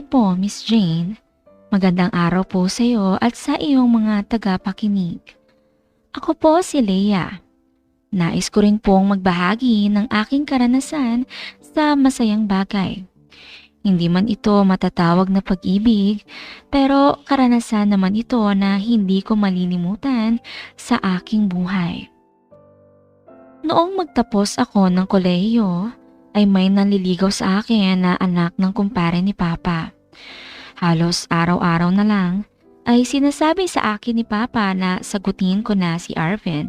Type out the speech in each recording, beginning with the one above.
po, Miss Jane. Magandang araw po sa iyo at sa iyong mga tagapakinig. Ako po si Leia. Nais ko rin pong magbahagi ng aking karanasan sa masayang bagay. Hindi man ito matatawag na pag-ibig, pero karanasan naman ito na hindi ko malilimutan sa aking buhay. Noong magtapos ako ng kolehiyo, ay may nanliligaw sa akin na anak ng kumpare ni Papa. Halos araw-araw na lang ay sinasabi sa akin ni Papa na sagutin ko na si Arvin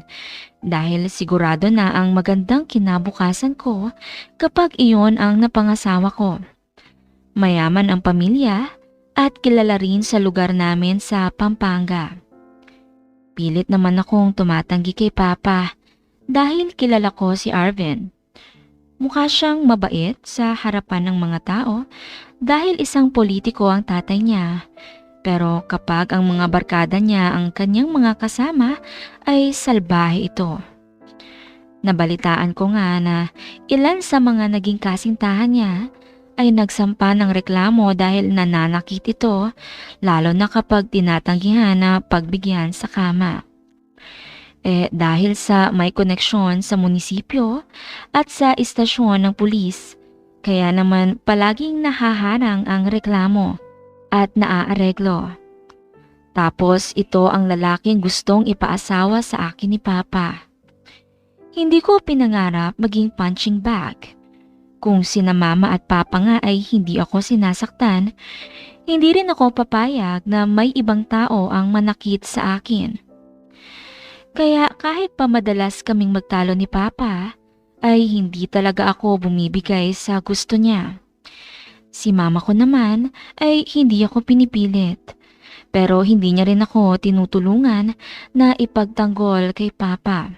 dahil sigurado na ang magandang kinabukasan ko kapag iyon ang napangasawa ko. Mayaman ang pamilya at kilala rin sa lugar namin sa Pampanga. Pilit naman akong tumatanggi kay Papa dahil kilala ko si Arvin. Mukha siyang mabait sa harapan ng mga tao dahil isang politiko ang tatay niya. Pero kapag ang mga barkada niya ang kanyang mga kasama ay salbahe ito. Nabalitaan ko nga na ilan sa mga naging kasintahan niya ay nagsampa ng reklamo dahil nananakit ito, lalo na kapag tinatanggihan na pagbigyan sa kama. Dahil sa may koneksyon sa munisipyo at sa istasyon ng pulis, kaya naman palaging nahaharang ang reklamo at naaareglo. Tapos ito ang lalaking gustong ipaasawa sa akin ni Papa. Hindi ko pinangarap maging punching bag. Kung sina Mama at Papa nga ay hindi ako sinasaktan, hindi rin ako papayag na may ibang tao ang manakit sa akin. Kaya kahit pa madalas kaming magtalo ni Papa, ay hindi talaga ako bumibigay sa gusto niya. Si Mama ko naman ay hindi ako pinipilit, pero hindi niya rin ako tinutulungan na ipagtanggol kay Papa.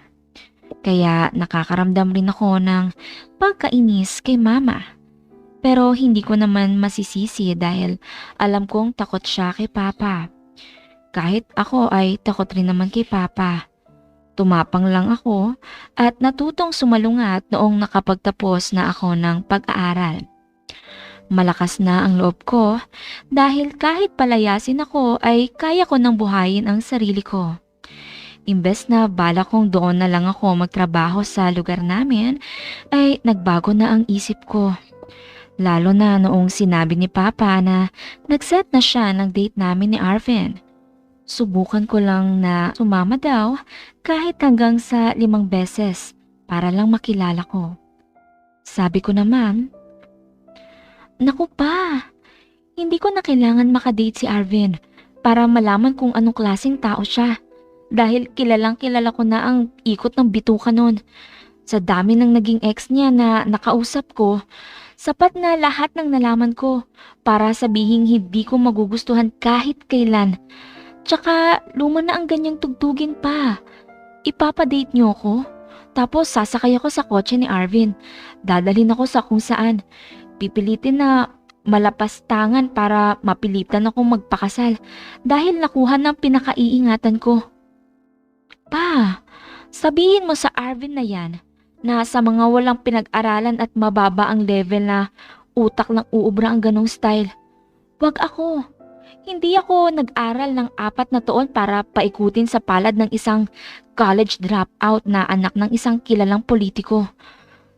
Kaya nakakaramdam rin ako ng pagkainis kay Mama. Pero hindi ko naman masisisi dahil alam kong takot siya kay Papa. Kahit ako ay takot rin naman kay Papa. Tumapang lang ako at natutong sumalungat noong nakapagtapos na ako ng pag-aaral. Malakas na ang loob ko dahil kahit palayasin ako ay kaya ko nang buhayin ang sarili ko. Imbes na bala kong doon na lang ako magtrabaho sa lugar namin, ay nagbago na ang isip ko. Lalo na noong sinabi ni Papa na nag-set na siya ng date namin ni Arvin. Subukan ko lang na sumama daw kahit hanggang sa 5 beses para lang makilala ko. Sabi ko naman, "Naku pa, hindi ko na kailangan makadate si Arvin para malaman kung anong klaseng tao siya dahil kilalang kilala ko na ang ikot ng bituka nun. Sa dami ng naging ex niya na nakausap ko, sapat na lahat ng nalaman ko para sabihing hindi ko magugustuhan kahit kailan. Tsaka luma na ang ganyang tugtugin pa. Ipapadate niyo ako? Tapos sasakay ako sa kotse ni Arvin. Dadalhin ako sa kung saan. Pipilitin na malapastangan para mapilitan akong magpakasal dahil nakuha ng pinakaiingatan ko." Pa, sabihin mo sa Arvin na yan na sa mga walang pinag-aralan at mababa ang level na utak lang uubra ang ganong style. Wag ako. Hindi ako nag-aral ng 4 na taon para paikutin sa palad ng isang college dropout na anak ng isang kilalang politiko.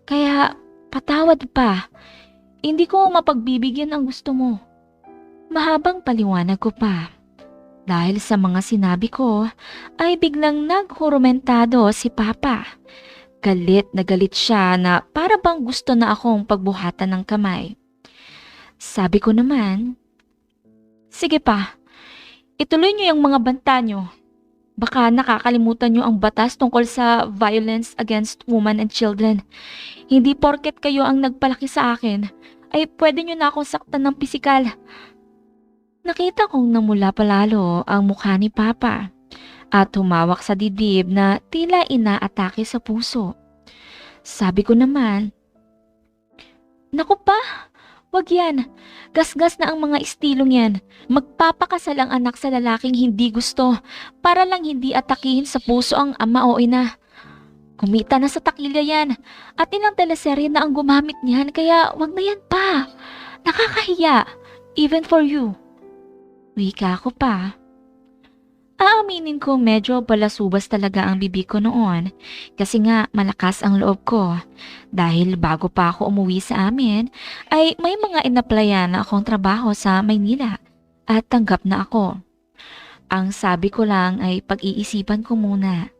Kaya patawad pa. Hindi ko mapagbibigyan ang gusto mo. Mahabang paliwanag ko pa. Dahil sa mga sinabi ko ay biglang naghurumentado si Papa. Galit na galit siya na para bang gusto na akong pagbuhatan ng kamay. Sabi ko naman, "Sige pa, ituloy niyo yung mga banta niyo. Baka nakakalimutan niyo ang batas tungkol sa violence against women and children. Hindi porket kayo ang nagpalaki sa akin, ay pwede niyo na akong saktan ng pisikal." Nakita kong namula palalo ang mukha ni Papa at humawak sa dibdib na tila inaatake sa puso. Sabi ko naman, "Naku pa! Wag yan. Gasgas na ang mga estilong yan. Magpapakasal ang anak sa lalaking hindi gusto para lang hindi atakihin sa puso ang ama o ina. Kumita na sa takilya yan at ilang teleserye na ang gumamit niyan kaya wag na yan pa. Nakakahiya. Even for you. Wika ko pa. Aaminin ko medyo balasubas talaga ang bibig ko noon kasi nga malakas ang loob ko. Dahil bago pa ako umuwi sa amin ay may mga inaplayan na akong trabaho sa Maynila at tanggap na ako. Ang sabi ko lang ay pag-iisipan ko muna.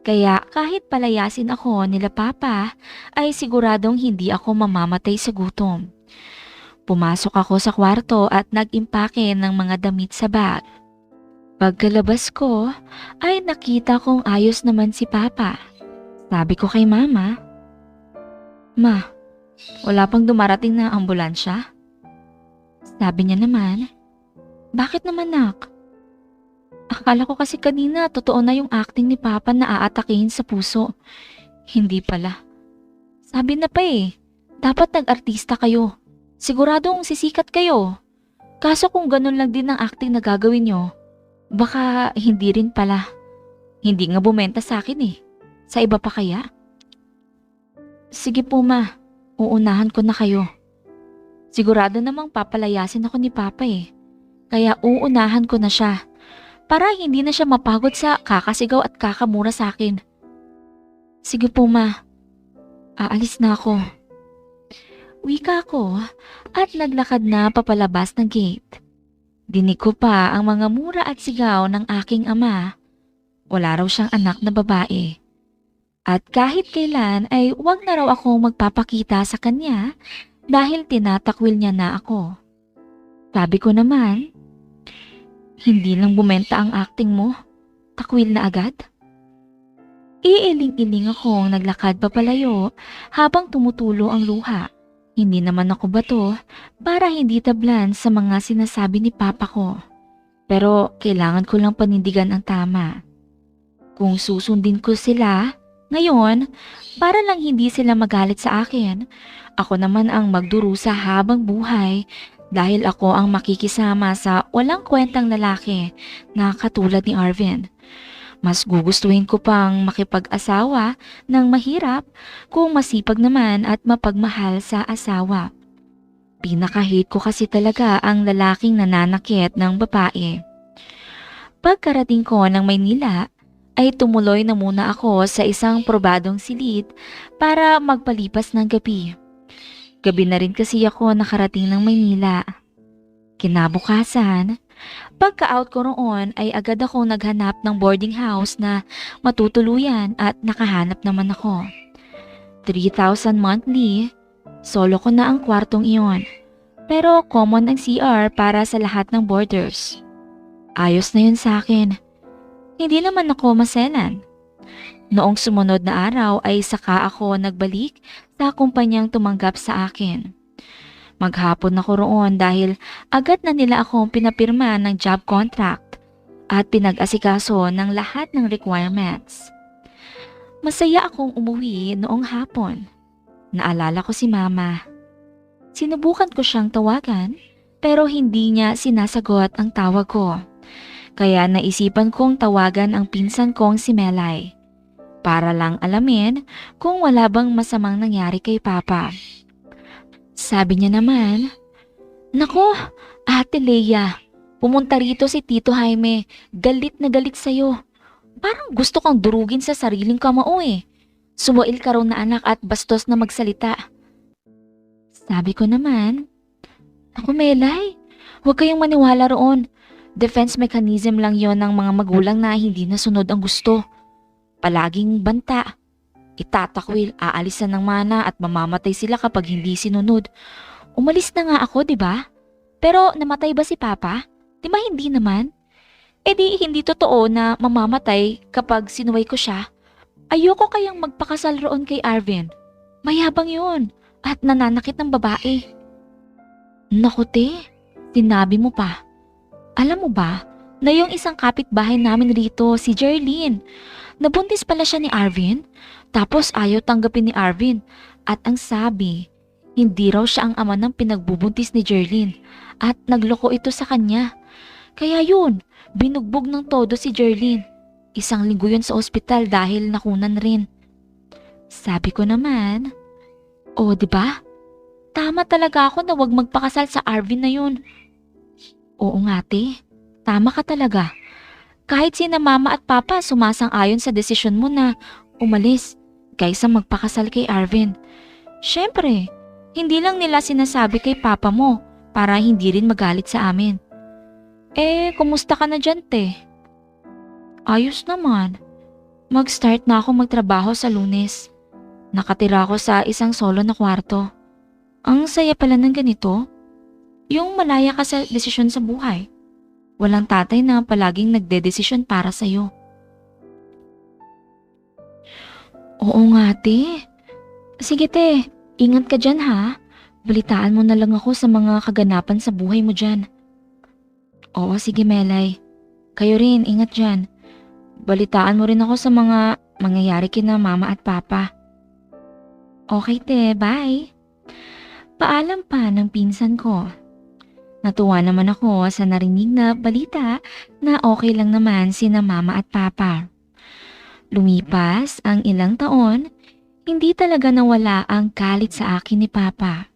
Kaya kahit palayasin ako nila papa ay siguradong hindi ako mamamatay sa gutom. Pumasok ako sa kwarto at nag-impake ng mga damit sa bag. Pagkalabas ko, ay nakita kong ayos naman si Papa. Sabi ko kay Mama, "Ma, wala pang dumarating na ambulansya?" Sabi niya naman, "Bakit naman nak? Akala ko kasi kanina totoo na yung acting ni Papa na aatakihin sa puso." Hindi pala. Sabi na pa dapat nag-artista kayo. Siguradong sisikat kayo. Kaso kung ganun lang din ang acting na gagawin nyo, baka hindi rin pala. Hindi nga bumenta sa akin Sa iba pa kaya? Sige po ma, uunahan ko na kayo. Sigurado namang papalayasin ako ni Papa Kaya uunahan ko na siya. Para hindi na siya mapagod sa kakasigaw at kakamura sa akin. Sige po ma, aalis na ako. Wika ko at naglakad na papalabas ng gate. Dinig ko pa ang mga mura at sigaw ng aking ama. Wala raw siyang anak na babae. At kahit kailan ay wag na raw akong magpapakita sa kanya dahil tinatakwil niya na ako. Sabi ko naman, hindi lang bumenta ang acting mo, takwil na agad. Iiling-iling akong naglakad papalayo habang tumutulo ang luha. Hindi naman ako bato para hindi tablan sa mga sinasabi ni Papa ko. Pero kailangan ko lang panindigan ang tama. Kung susundin ko sila, ngayon, para lang hindi sila magalit sa akin, ako naman ang magdurusa habang buhay dahil ako ang makikisama sa walang kwentang lalaki na katulad ni Arvin. Mas gugustuhin ko pang makipag-asawa ng mahirap kung masipag naman at mapagmahal sa asawa. Pinaka-hate ko kasi talaga ang lalaking nananakit ng babae. Pagkarating ko ng Maynila, ay tumuloy na muna ako sa isang probadong silid para magpalipas ng gabi. Gabi na rin kasi ako nakarating ng Maynila. Kinabukasan, pagka-out ko roon ay agad ako naghanap ng boarding house na matutuluyan at nakahanap naman ako. 3,000 monthly, solo ko na ang kwartong iyon. Pero common ang CR para sa lahat ng boarders. Ayos na yun sa akin. Hindi naman ako maselan. Noong sumunod na araw ay saka ako nagbalik sa kumpanyang tumanggap sa akin. Maghapon ako roon dahil agad na nila akong pinapirma ng job contract at pinag-asikaso ng lahat ng requirements. Masaya akong umuwi noong hapon. Naalala ko si Mama. Sinubukan ko siyang tawagan pero hindi niya sinasagot ang tawag ko. Kaya naisipan kong tawagan ang pinsan kong si Melay para lang alamin kung wala bang masamang nangyari kay Papa. Sabi niya naman, "Nako, Ate Leia, pumunta rito si Tito Jaime, galit na galit sa'yo. Parang gusto kang durugin sa sariling kamao Sumuil ka raw na anak at bastos na magsalita." Sabi ko naman, "Ako Melay, huwag kayong maniwala roon. Defense mechanism lang yon ng mga magulang na hindi nasunod ang gusto. Palaging banta. Itatakwil, aalisan ng mana at mamamatay sila kapag hindi sinunod. Umalis na nga ako, di ba? Pero namatay ba si Papa? Di ba hindi naman? E di hindi totoo na mamamatay kapag sinuway ko siya. Ayoko kayang magpakasal roon kay Arvin. Mayabang yun at nananakit ng babae." Naku te, sinabi mo pa. Alam mo ba na yung isang kapitbahay namin rito, si Jerlyn, nabuntis pala siya ni Arvin? Tapos ayaw tanggapin ni Arvin at ang sabi, hindi raw siya ang ama ng pinagbubuntis ni Jerlyn at nagloko ito sa kanya. Kaya yun, binugbog ng todo si Jerlyn. Isang linggo yun sa ospital dahil nakunan rin. Sabi ko naman, "O, di ba? Tama talaga ako na wag magpakasal sa Arvin na yun. Oo nga, te. Tama ka talaga. Kahit sina mama at papa sumasang-ayon sa desisyon mo na umalis kaysa magpakasal kay Arvin. Siyempre, hindi lang nila sinasabi kay papa mo para hindi rin magalit sa amin. Kumusta ka na dyan, te? Ayos naman. Mag-start na ako magtrabaho sa Lunes. Nakatira ako sa isang solo na kwarto. Ang saya pala ng ganito. Yung malaya ka sa desisyon sa buhay. Walang tatay na palaging nagdedesisyon para sa'yo. Oo nga, te. Sige, te. Ingat ka dyan, ha? Balitaan mo na lang ako sa mga kaganapan sa buhay mo dyan. Oo, sige, Melay. Kayo rin, ingat dyan. Balitaan mo rin ako sa mga mangyayari kina mama at papa. Okay, te. Bye. Paalam pa ng pinsan ko. Natuwa naman ako sa narinig na balita na okay lang naman sina mama at papa. Lumipas ang ilang taon, hindi talaga nawala ang galit sa akin ni papa.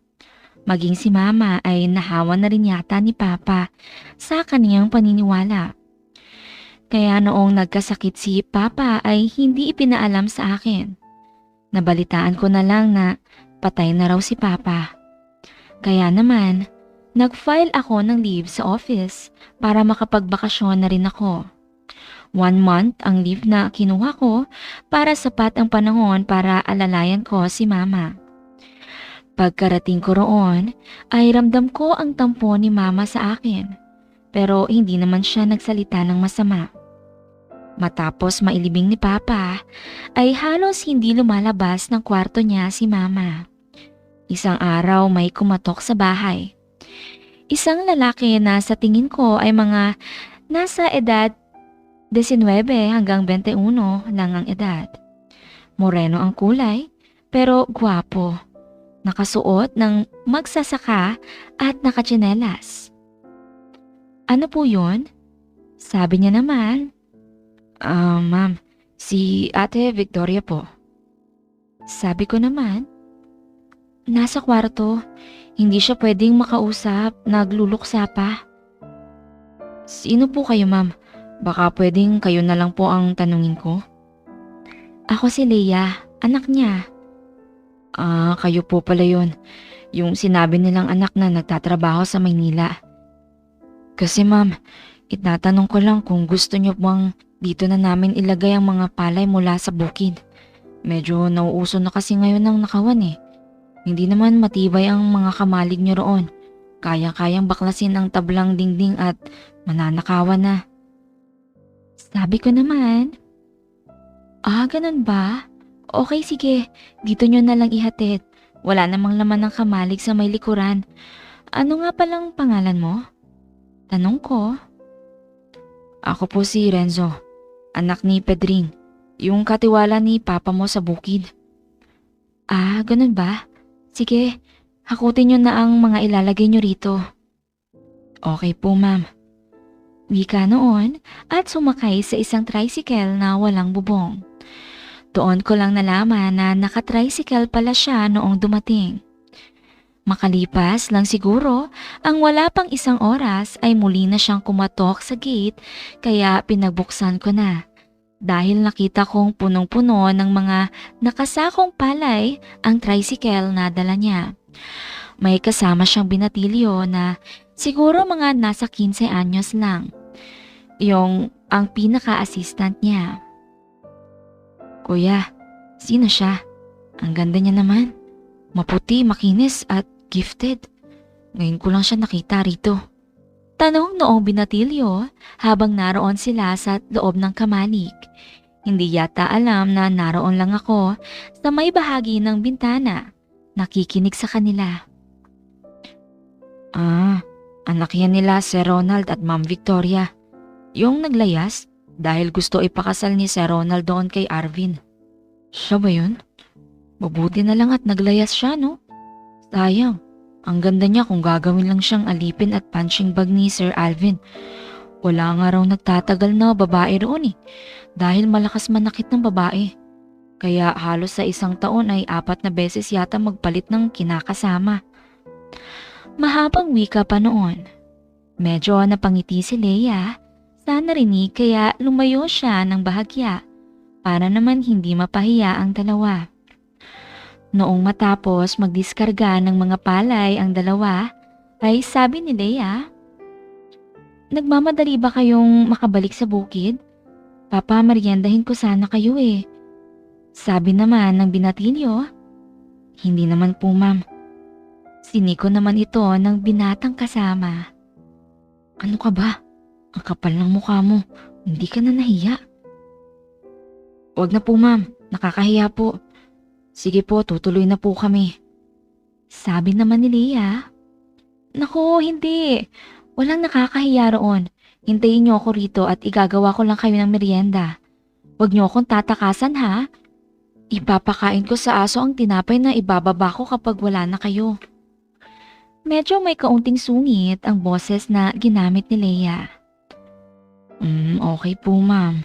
Maging si mama ay nahawa na rin yata ni papa sa kaniyang paniniwala. Kaya noong nagkasakit si papa ay hindi ipinaalam sa akin. Nabalitaan ko na lang na patay na raw si papa. Kaya naman, nag-file ako ng leave sa office para makapagbakasyon na rin ako. 1 month ang leave na kinuha ko para sapat ang panahon para alalayan ko si mama. Pagkarating ko roon ay ramdam ko ang tampo ni mama sa akin pero hindi naman siya nagsalita ng masama. Matapos mailibing ni papa ay halos hindi lumalabas ng kwarto niya si mama. Isang araw may kumatok sa bahay. Isang lalaki na sa tingin ko ay mga nasa edad 19 hanggang 21 lang ang edad. Moreno ang kulay pero gwapo. Nakasuot ng magsasaka at nakatsinelas. Ano po yun? Sabi niya naman, ma'am, si Ate Victoria po. Sabi ko naman, nasa kwarto. Hindi siya pwedeng makausap, nagluluksa pa. Sino po kayo, ma'am? Baka pwedeng kayo na lang po ang tanungin ko. Ako si Leia, anak niya. Kayo po pala yun. Yung sinabi nilang anak na nagtatrabaho sa Maynila. Kasi ma'am, itatanong ko lang kung gusto niyo bang dito na namin ilagay ang mga palay mula sa bukid. Medyo nauuso na kasi ngayon ng nakawan eh. Hindi naman matibay ang mga kamalig niyo roon. Kaya-kayang baklasin ang tablang dingding at mananakawan na. Sabi ko naman, ganun ba? Okay, sige. Dito nyo na lang ihatid. Wala namang laman ng kamalig sa may likuran. Ano nga palang pangalan mo? Tanong ko. Ako po si Renzo, anak ni Pedring, yung katiwala ni papa mo sa bukid. Ganun ba? Sige, hakutin nyo na ang mga ilalagay nyo rito. Okay po, ma'am. Wika noon at sumakay sa isang tricycle na walang bubong. Doon ko lang nalaman na nakatricycle pala siya noong dumating. Makalipas lang siguro, ang wala pang 1 oras ay muli na siyang kumatok sa gate kaya pinagbuksan ko na. Dahil nakita kong punong-puno ng mga nakasakong palay ang tricycle na dala niya. May kasama siyang binatilyo na siguro mga nasa 15 anyos lang. Ang pinaka-assistant niya. Kuya, sino siya? Ang ganda niya naman. Maputi, makinis at gifted. Ngayon ko lang siya nakita rito. Tanong noong binatilyo habang naroon sila sa loob ng kamalig. Hindi yata alam na naroon lang ako sa may bahagi ng bintana, nakikinig sa kanila. Anak yan nila Sir Ronald at Ma'am Victoria. Yung naglayas dahil gusto ipakasal ni Sir Ronald doon kay Arvin. Siya ba yun? Mabuti na lang at naglayas siya, no? Sayang. Ang ganda niya kung gagawin lang siyang alipin at punching bag ni Sir Alvin. Wala nga raw nagtatagal na babae roon eh. Dahil malakas manakit ng babae. Kaya halos sa 1 taon ay 4 na beses yata magpalit ng kinakasama. Mahabang wika pa noon. Medyo napangiti si Leia sa narinig kaya lumayo siya ng bahagya para naman hindi mapahiya ang dalawa. Noong matapos magdiskarga ng mga palay ang dalawa, ay sabi ni Leia, "Nagmamadali ba kayong makabalik sa bukid? Papameryendahin ko sana kayo eh." Sabi naman ng binatilyo, "Hindi naman po ma'am." Siniko naman ito ng binatang kasama. "Ano ka ba? Ang kapal ng mukha mo. Hindi ka na nahiya?" "Wag na po ma'am, nakakahiya po. Sige po, tutuloy na po kami." Sabi naman ni Leia, "Naku, hindi. Walang nakakahiya roon. Hintayin niyo ako rito at igagawa ko lang kayo ng merienda. Huwag niyo akong tatakasan ha. Ipapakain ko sa aso ang tinapay na ibababa ko kapag wala na kayo." Medyo may kaunting sungit ang boses na ginamit ni Leia. Okay po ma'am."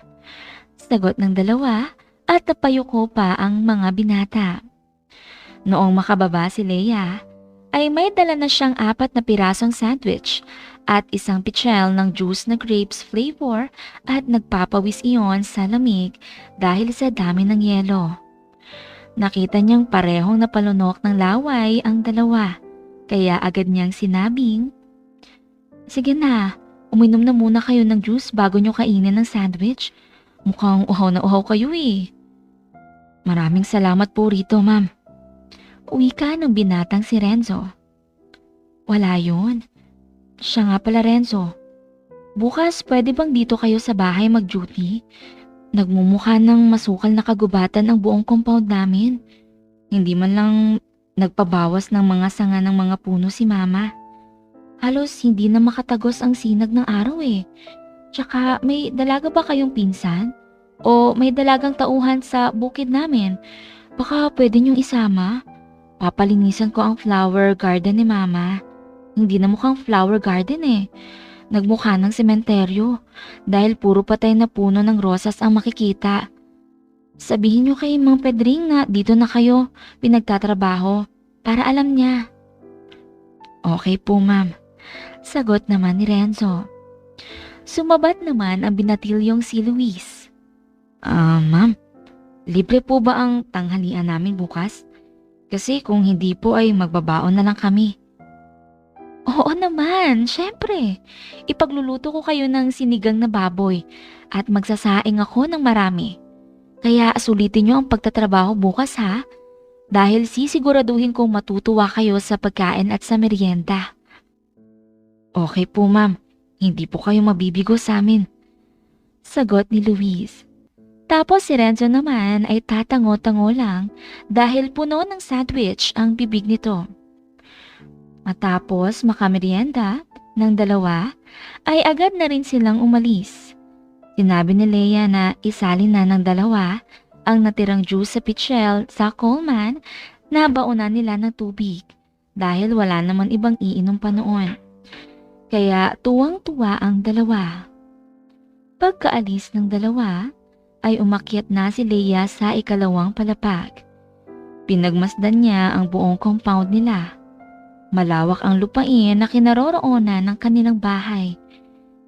Sagot ng dalawa at napayuko pa ang mga binata. Noong makababa si Leia, ay may dala na siyang 4 na pirasong sandwich at isang pichel ng juice na grapes flavor at nagpapawis iyon sa lamig dahil sa dami ng yelo. Nakita niyang parehong napalunok ng laway ang dalawa, kaya agad niyang sinabing, "Sige na, uminom na muna kayo ng juice bago niyo kainin ng sandwich. Mukhang uhaw na uhaw kayo eh." "Maraming salamat po rito ma'am." Wika ng binatang si Renzo. "Wala yun. Siya nga pala Renzo. Bukas pwede bang dito kayo sa bahay mag-duty? Nagmumukha ng masukal na kagubatan ang buong compound namin. Hindi man lang nagpabawas ng mga sanga ng mga puno si mama. Halos hindi na makatagos ang sinag ng araw eh. Tsaka may dalaga ba kayong pinsan? O may dalagang tauhan sa bukid namin? Baka pwede niyong isama? Papalinisan ko ang flower garden ni mama. Hindi na mukhang flower garden eh. Nagmukha ng sementeryo dahil puro patay na puno ng rosas ang makikita. Sabihin niyo kay Mang Pedring na dito na kayo pinagtatrabaho para alam niya." "Okay po ma'am." Sagot naman ni Renzo. Sumabat naman ang binatilyong si Luis. Ma'am, libre po ba ang tanghalian namin bukas? Kasi kung hindi po ay magbabaon na lang kami." "Oo naman, syempre. Ipagluluto ko kayo ng sinigang na baboy at magsasaing ako ng marami. Kaya sulitin niyo ang pagtatrabaho bukas ha, dahil sisiguraduhin kong matutuwa kayo sa pagkain at sa merienda." "Okay po ma'am, hindi po kayo mabibigo sa amin." Sagot ni Luis. Tapos si Renzo naman ay tatango-tango lang dahil puno ng sandwich ang bibig nito. Matapos makamerienda ng dalawa, ay agad na rin silang umalis. Sinabi ni Leia na isalin na ng dalawa ang natirang juice sa pichel sa Coleman na baunan nila ng tubig dahil wala naman ibang iinom pa noon. Kaya tuwang-tuwa ang dalawa. Pagkaalis ng dalawa, ay umakyat na si Leia sa ikalawang palapag. Pinagmasdan niya ang buong compound nila. Malawak ang lupain na kinaroroonan ng kanilang bahay.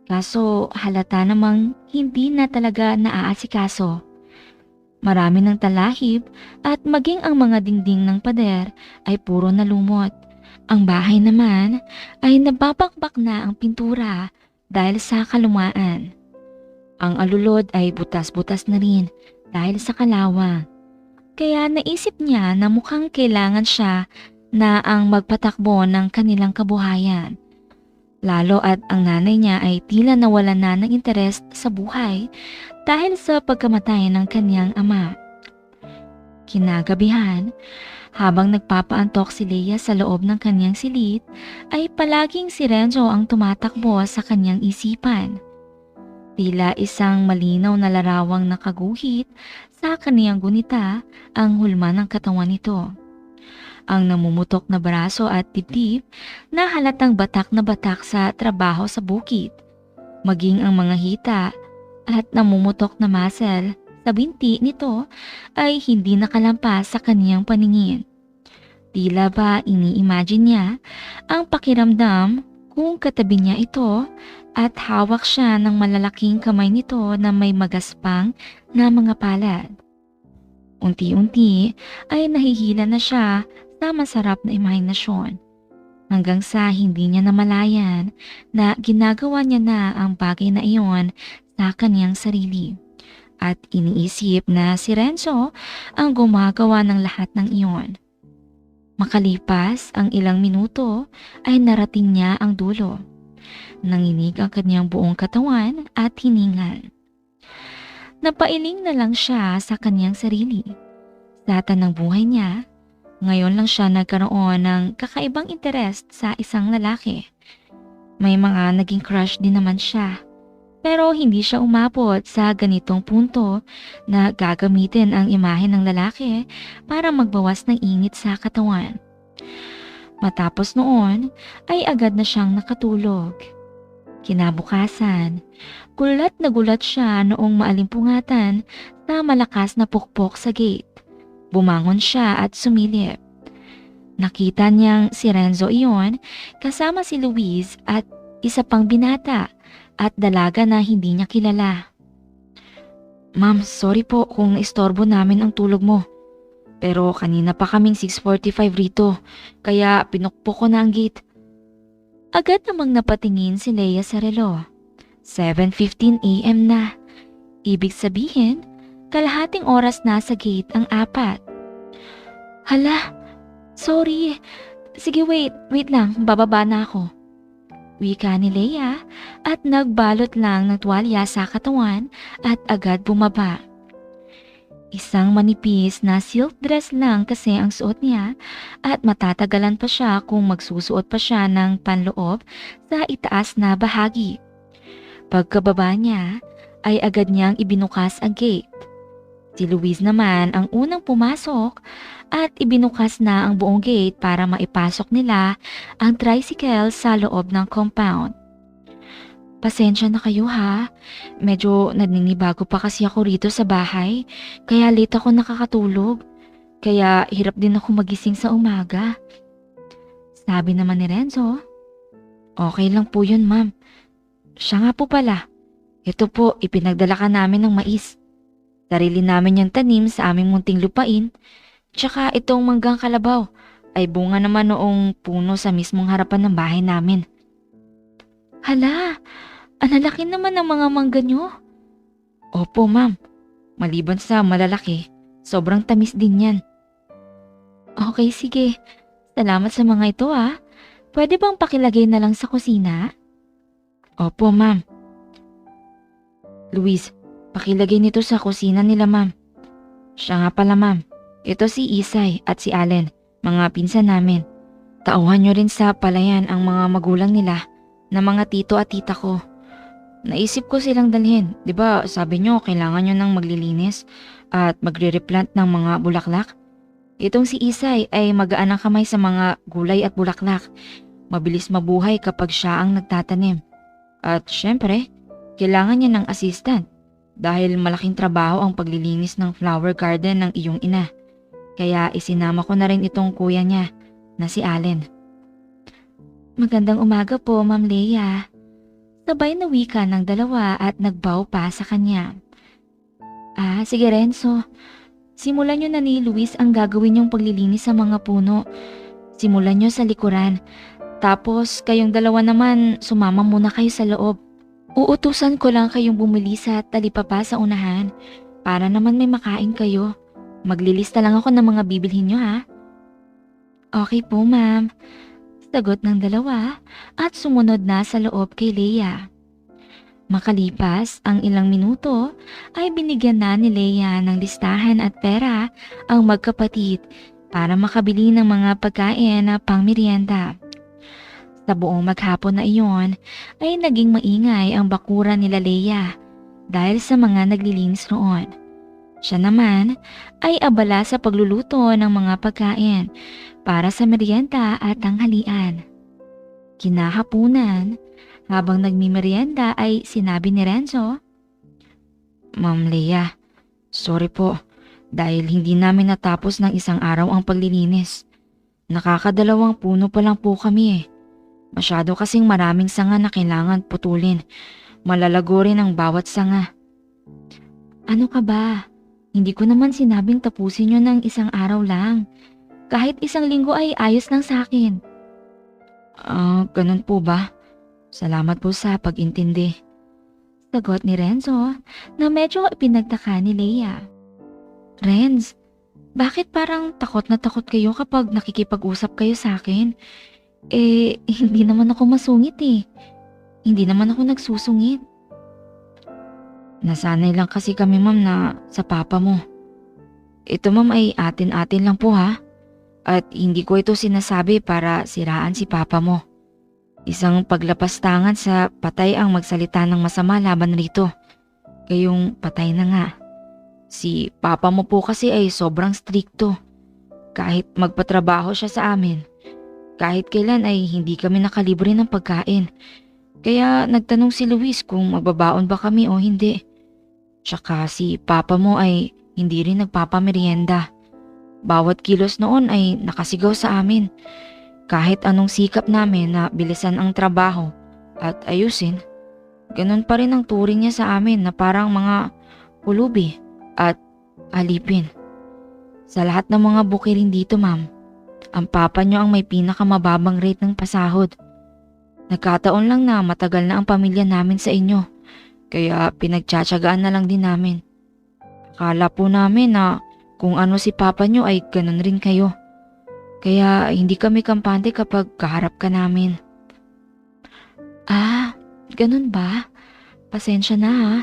Kaso halata namang hindi na talaga naaasikaso. Marami ng talahib at maging ang mga dingding ng pader ay puro nalumot. Ang bahay naman ay nababakbak na ang pintura dahil sa kalumaan. Ang alulod ay butas-butas na rin dahil sa kalawang. Kaya naisip niya na mukhang kailangan siya na ang magpatakbo ng kanilang kabuhayan. Lalo at ang nanay niya ay tila nawalan na ng interes sa buhay dahil sa pagkamatay ng kanyang ama. Kinagabihan, habang nagpapaantok si Leia sa loob ng kanyang silid, ay palaging si Renzo ang tumatakbo sa kanyang isipan. Tila isang malinaw na larawang nakaguhit sa kaniyang gunita ang hulma ng katawan nito. Ang namumutok na braso at dibdib na halatang batak na batak sa trabaho sa bukid, maging ang mga hita at namumutok na muscle sa binti nito ay hindi nakalampas sa kaniyang paningin. Tila ba ini-imagine niya ang pakiramdam kung katabi niya ito at hawak siya ng malalaking kamay nito na may magaspang na mga palad. Unti-unti ay nahihila na siya sa masarap na imahinasyon hanggang sa hindi niya namalayan na ginagawa niya na ang bagay na iyon sa kaniyang sarili. At iniisip na si Renzo ang gumagawa ng lahat ng iyon. Makalipas ang ilang minuto ay narating niya ang dulo. Nanginig ang kanyang buong katawan at hiningal. Napailing na lang siya sa kanyang sarili. Sa tanang buhay niya, ngayon lang siya nagkaroon ng kakaibang interes sa isang lalaki. May mga naging crush din naman siya. Pero hindi siya umabot sa ganitong punto na gagamitin ang imahe ng lalaki para magbawas ng init sa katawan. Matapos noon ay agad na siyang nakatulog. Kinabukasan, gulat na gulat siya noong maalimpungatan sa malakas na pukpok sa gate. Bumangon siya at sumilip. Nakita niyang si Renzo iyon kasama si Luis at isa pang binata at dalaga na hindi niya kilala. "Ma'am, sorry po kung naistorbo namin ang tulog mo. Pero kanina pa kaming 6:45 rito, kaya pinukpok ko na ang gate." Agad namang napatingin si Leia sa relo. 7:15 AM na. Ibig sabihin, kalahating oras na sa gate ang apat. "Hala, sorry. Sige wait lang, bababa na ako." Wika ni Leia at nagbalot lang ng tuwalya sa katawan at agad bumaba. Isang manipis na silk dress lang kasi ang suot niya at matatagalan pa siya kung magsusuot pa siya ng panloob sa itaas na bahagi. Pagkababa niya ay agad niyang ibinukas ang gate. Si Luis naman ang unang pumasok at ibinukas na ang buong gate para maipasok nila ang tricycle sa loob ng compound. "Pasensya na kayo ha, medyo naninibago pa kasi ako rito sa bahay, kaya late ako nakakatulog. Kaya hirap din ako magising sa umaga." Sabi naman ni Renzo. "Okay lang po yun, ma'am. Siya nga po pala, ito po ipinagdala ka namin ng mais. Sarili namin yung tanim sa aming munting lupain. Tsaka itong manggang kalabaw ay bunga naman noong puno sa mismong harapan ng bahay namin." "Hala, ang lalaki naman ng mga mangga nyo." "Opo ma'am, maliban sa malalaki, sobrang tamis din yan." "Okay, sige. Salamat sa mga ito ah. Pwede bang pakilagay na lang sa kusina?" "Opo ma'am." "Luis, pakilagay nito sa kusina nila ma'am." "Siya nga pala ma'am, ito si Isay at si Allen, mga pinsan namin. Tauhan nyo rin sa palayan ang mga magulang nila na mga tito at tita ko. Naisip ko silang dalhin, di ba sabi nyo kailangan nyo nang maglilinis at magre-replant ng mga bulaklak? Itong si Isay ay magaan ang kamay sa mga gulay at bulaklak. Mabilis mabuhay kapag siya ang nagtatanim. At syempre, kailangan niya ng assistant dahil malaking trabaho ang paglilinis ng flower garden ng iyong ina. Kaya isinama ko na rin itong kuya niya na si Allen." "Magandang umaga po, Ma'am Leia." Sabay na wika ng dalawa at nagbow pa sa kanya. Sige Renzo. Simulan nyo na ni Luis ang gagawin yung paglilinis sa mga puno. Simulan nyo sa likuran. Tapos kayong dalawa naman sumama muna kayo sa loob. Uutusan ko lang kayong bumili sa talipapa sa unahan para naman may makain kayo. Maglilista lang ako ng mga bibilhin nyo ha." "Okay po ma'am." Sagot ng dalawa at sumunod na sa loob kay Leia. Makalipas ang ilang minuto ay binigyan na ni Leia ng listahan at pera ang magkapatid para makabili ng mga pagkain na pangmeryenda. Sa buong maghapon na iyon ay naging maingay ang bakuran nila Leia dahil sa mga naglilinis roon. Siya naman ay abala sa pagluluto ng mga pagkain para sa merienda at tanghalian. Kinahapunan, habang nagmimerienda ay sinabi ni Renzo, "Ma'am Leia, sorry po dahil hindi namin natapos ng isang araw ang paglilinis. Nakakadalawang puno pa lang po kami eh. Masyado kasing maraming sanga na kailangan putulin. Malalago rin ang bawat sanga. Ano ka ba? Hindi ko naman sinabing tapusin nyo ng isang araw lang. Kahit isang linggo ay ayos lang sa akin. Ganun po ba? Salamat po sa pag-intindi. Sagot ni Renzo na medyo ipinagtaka ni Leia. Renz, bakit parang takot na takot kayo kapag nakikipag-usap kayo sa akin? Hindi naman ako masungit eh. Hindi naman ako nagsusungit. Nasanay lang kasi kami ma'am na sa papa mo. Ito ma'am ay atin-atin lang po ha. At hindi ko ito sinasabi para siraan si papa mo. Isang paglapastangan sa patay ang magsalita ng masama laban rito. Kayong patay na nga. Si papa mo po kasi ay sobrang strikto. Kahit magpatrabaho siya sa amin, kahit kailan ay hindi kami nakalibre ng pagkain. Kaya nagtanong si Luis kung magbabaon ba kami o hindi. Tsaka si papa mo ay hindi rin nagpapamerienda. Bawat kilos noon ay nakasigaw sa amin. Kahit anong sikap namin na bilisan ang trabaho at ayusin, ganun pa rin ang turing niya sa amin na parang mga pulubi at alipin. Sa lahat ng mga bukirin dito ma'am, ang papa niyo ang may pinakamababang rate ng pasahod. Nagkataon lang na matagal na ang pamilya namin sa inyo, kaya pinagtsatsagaan na lang din namin. Akala po namin na kung ano si papa niyo ay ganun rin kayo. Kaya hindi kami kampante kapag kaharap ka namin. Ganun ba? Pasensya na ha.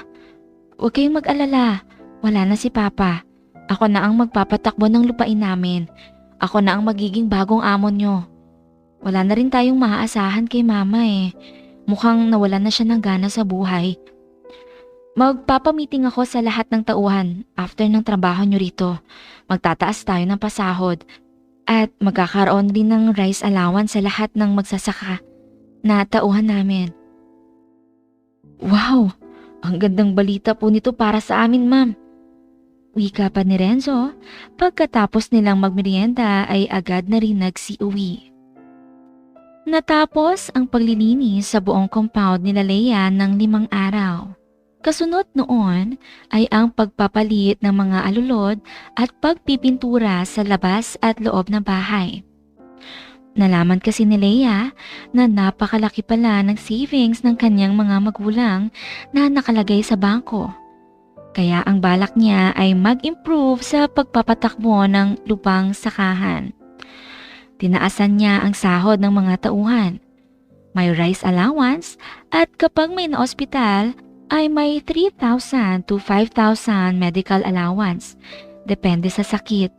Huwag kayong mag-alala. Wala na si papa. Ako na ang magpapatakbo ng lupain namin. Ako na ang magiging bagong amo nyo. Wala na rin tayong maaasahan kay mama eh. Mukhang nawalan na siya ng gana sa buhay. Magpapamiting ako sa lahat ng tauhan after ng trabaho nyo rito. Magtataas tayo ng pasahod. At magkakaroon din ng rice allowance sa lahat ng magsasaka na tauhan namin. Wow! Ang gandang balita po nito para sa amin, ma'am. Wika pa ni Renzo, pagkatapos nilang magmerienda ay agad na rin nagsiuwi. Natapos ang paglilinis sa buong compound nila Leia ng 5 araw. Kasunod noon ay ang pagpapalit ng mga alulod at pagpipintura sa labas at loob ng bahay. Nalaman kasi ni Leia na napakalaki pala ng savings ng kanyang mga magulang na nakalagay sa bangko. Kaya ang balak niya ay mag-improve sa pagpapatakbo ng lupang sakahan. Tinaasan niya ang sahod ng mga tauhan. May rice allowance at kapag may na-ospital, ay may 3,000 to 5,000 medical allowance, depende sa sakit.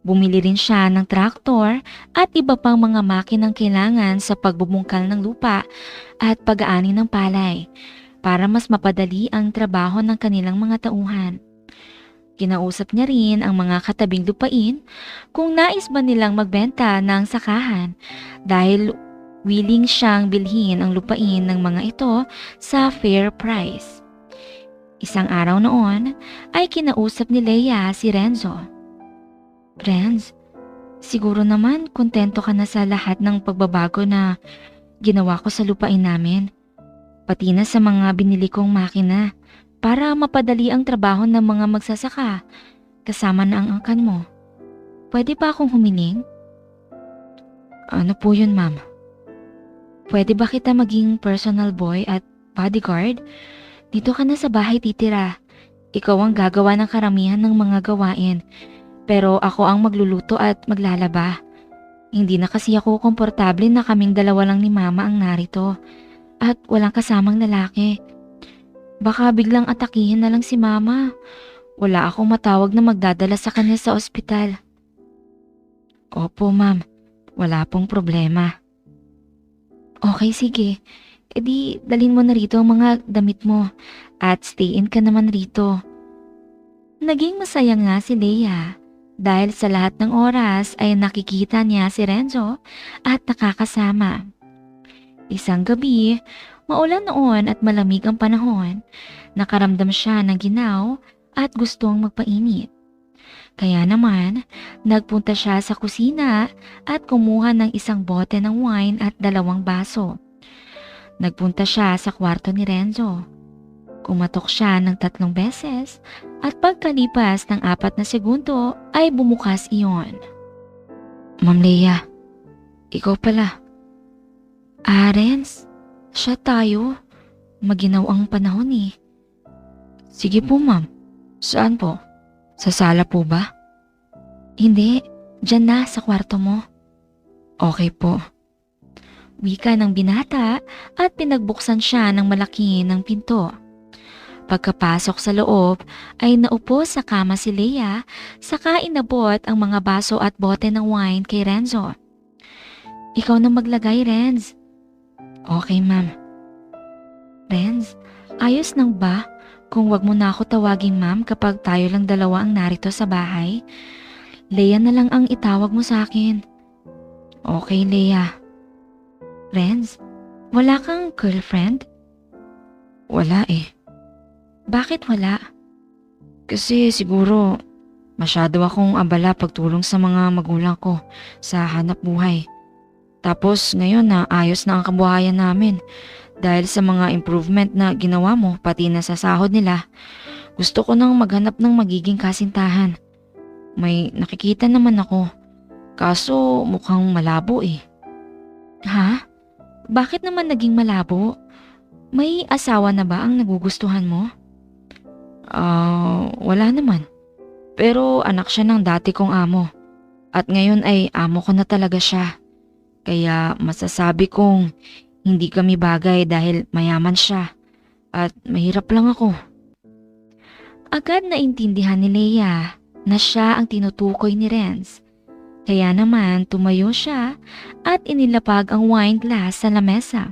Bumili rin siya ng traktor at iba pang mga makinang kailangan sa pagbubungkal ng lupa at pag-aani ng palay para mas mapadali ang trabaho ng kanilang mga tauhan. Kinausap niya rin ang mga katabing lupain kung nais ba nilang magbenta ng sakahan dahil willing siyang bilhin ang lupain ng mga ito sa fair price. Isang araw noon ay kinausap ni Leia si Renzo. Renz, siguro naman kontento ka na sa lahat ng pagbabago na ginawa ko sa lupain namin. Pati na sa mga binili kong makina para mapadali ang trabaho ng mga magsasaka kasama na ang angkan mo. Pwede ba akong humiling? Ano po yun, ma'am? Pwede ba kita maging personal boy at bodyguard? Dito ka na sa bahay titira. Ikaw ang gagawa ng karamihan ng mga gawain. Pero ako ang magluluto at maglalaba. Hindi na kasi ako komportable na kaming dalawa lang ni mama ang narito. At walang kasamang lalaki. Baka biglang atakihin na lang si mama. Wala akong matawag na magdadala sa kanya sa ospital. Opo, ma'am. Wala pong problema. Okay, sige. E di, dalhin mo na rito ang mga damit mo at stay in ka naman rito. Naging masaya nga si Leia dahil sa lahat ng oras ay nakikita niya si Renzo at nakakasama. Isang gabi, maulan noon at malamig ang panahon, nakaramdam siya ng ginaw at gustong magpainit. Kaya naman, nagpunta siya sa kusina at kumuha ng isang bote ng wine at 2 baso. Nagpunta siya sa kwarto ni Renzo. Kumatok siya ng 3 beses at pagkalipas ng 4 na segundo ay bumukas iyon. Ma'am Leia, ikaw pala. Renz, siya tayo. Maginaw ang panahon eh. Sige po ma'am. Saan po? Sa sala po ba? Hindi, dyan na sa kwarto mo. Okay po. Wika ng binata at pinagbuksan siya ng malaki ng pinto. Pagkapasok sa loob ay naupo sa kama si Leia saka inabot ang mga baso at bote ng wine kay Renzo. Ikaw na maglagay, Renz. Okay, ma'am. Renz, ayos nang ba kung wag mo na ako tawaging ma'am kapag tayo lang dalawa ang narito sa bahay? Leia na lang ang itawag mo sa akin. Okay, Leia. Renz, wala kang girlfriend? Wala eh. Bakit wala? Kasi siguro masyado akong abala pagtulong sa mga magulang ko sa hanap buhay. Tapos ngayon na ayos na ang kabuhayan namin dahil sa mga improvement na ginawa mo pati na sa sahod nila. Gusto ko nang maghanap ng magiging kasintahan. May nakikita naman ako. Kaso mukhang malabo eh. Ha? Bakit naman naging malabo? May asawa na ba ang nagugustuhan mo? Wala naman. Pero anak siya ng dati kong amo. At ngayon ay amo ko na talaga siya. Kaya masasabi kong hindi kami bagay dahil mayaman siya. At mahirap lang ako. Agad naintindihan ni Leia na siya ang tinutukoy ni Renz. Kaya naman tumayo siya at inilapag ang wine glass sa lamesa.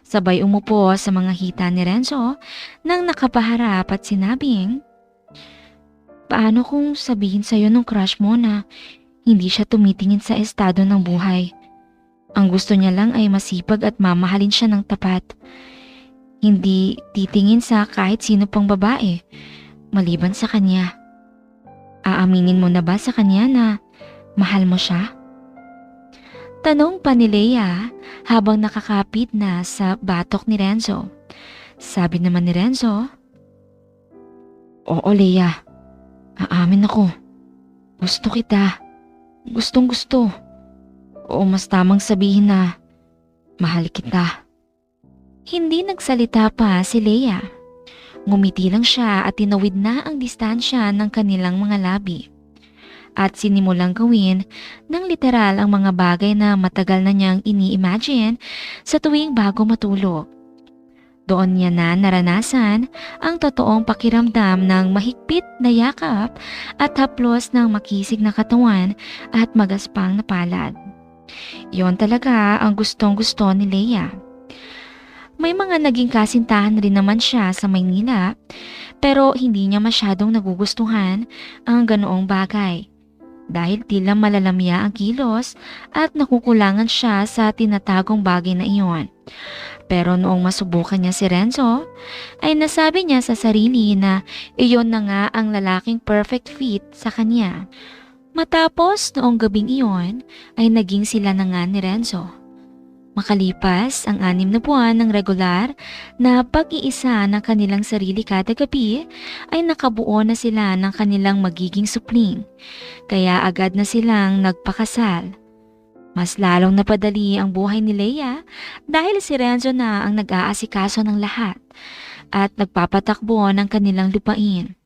Sabay umupo sa mga hita ni Renzo nang nakapaharap at sinabing, paano kung sabihin sa'yo ng crush mo na hindi siya tumitingin sa estado ng buhay? Ang gusto niya lang ay masipag at mamahalin siya ng tapat. Hindi titingin sa kahit sino pang babae, maliban sa kanya. Aaminin mo na ba sa kanya na mahal mo siya? Tanong pa ni Leia habang nakakapit na sa batok ni Renzo. Sabi naman ni Renzo, oo Leia, aamin ako. Gusto kita. Gustong gusto. O mas tamang sabihin na mahal kita. Hindi nagsalita pa si Leia. Ngumiti lang siya at tinawid na ang distansya ng kanilang mga labi. At sinimulang gawin ng literal ang mga bagay na matagal na niyang ini-imagine sa tuwing bago matulog. Doon niya na naranasan ang totoong pakiramdam ng mahigpit na yakap at haplos ng makisig na katawan at magaspang na palad. Yon talaga ang gustong-gusto ni Leia. May mga naging kasintahan rin naman siya sa Maynila pero hindi niya masyadong nagugustuhan ang ganoong bagay. Dahil tila malalamya ang kilos at nakukulangan siya sa tinatagong bagay na iyon. Pero noong masubukan niya si Renzo, ay nasabi niya sa sarili na iyon na nga ang lalaking perfect fit sa kanya. Matapos noong gabing iyon, ay naging sila na nga ni Renzo. Makalipas ang 6 na buwan ng regular na pag-iisa ng kanilang sarili kada gabi ay nakabuo na sila ng kanilang magiging supling. Kaya agad na silang nagpakasal. Mas lalong napadali ang buhay ni Leia dahil si Renzo na ang nag-aasikaso ng lahat at nagpapatakbo ng kanilang lupain.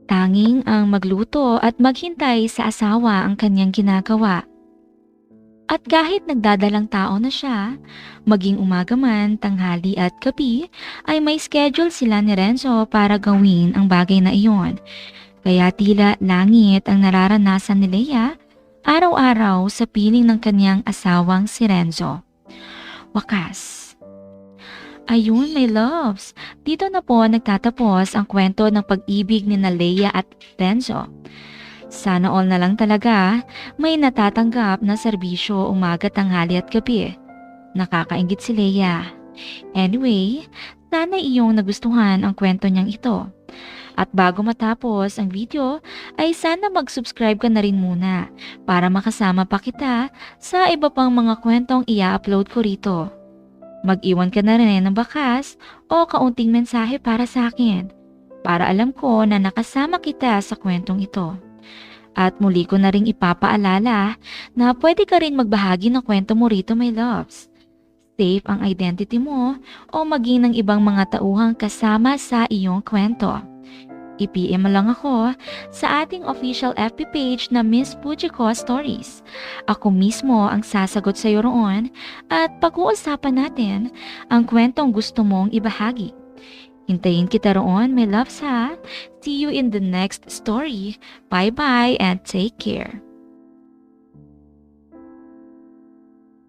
Tanging ang magluto at maghintay sa asawa ang kanyang ginagawa. At kahit nagdadalang tao na siya, maging umaga man, tanghali at gabi, ay may schedule sila ni Renzo para gawin ang bagay na iyon. Kaya tila langit ang nararanasan ni Leia araw-araw sa piling ng kanyang asawang si Renzo. Wakas. Ayun, my loves, dito na po nagtatapos ang kwento ng pag-ibig ni Leia at Renzo. Sana all na lang talaga may natatanggap na serbisyo umaga, tanghali at gabi. Nakakaingit si Leia. Anyway, sana iyong nagustuhan ang kwento niyang ito. At bago matapos ang video, ay sana mag-subscribe ka na rin muna para makasama pa kita sa iba pang mga kwentong i-upload ko rito. Mag-iwan ka na rin ng bakas o kaunting mensahe para sa akin para alam ko na nakasama kita sa kwentong ito. At muli ko na ring ipapaalala na pwede ka rin magbahagi ng kwento mo rito, my loves. Safe ang identity mo o maging ng ibang mga tauhang kasama sa iyong kwento. I-PM mo lang ako sa ating official FB page na Miss Fujiko Stories. Ako mismo ang sasagot sa iyo roon at pag-uusapan natin ang kwentong gusto mong ibahagi. Hintayin kita roon, my loves ha. See you in the next story. Bye-bye and take care.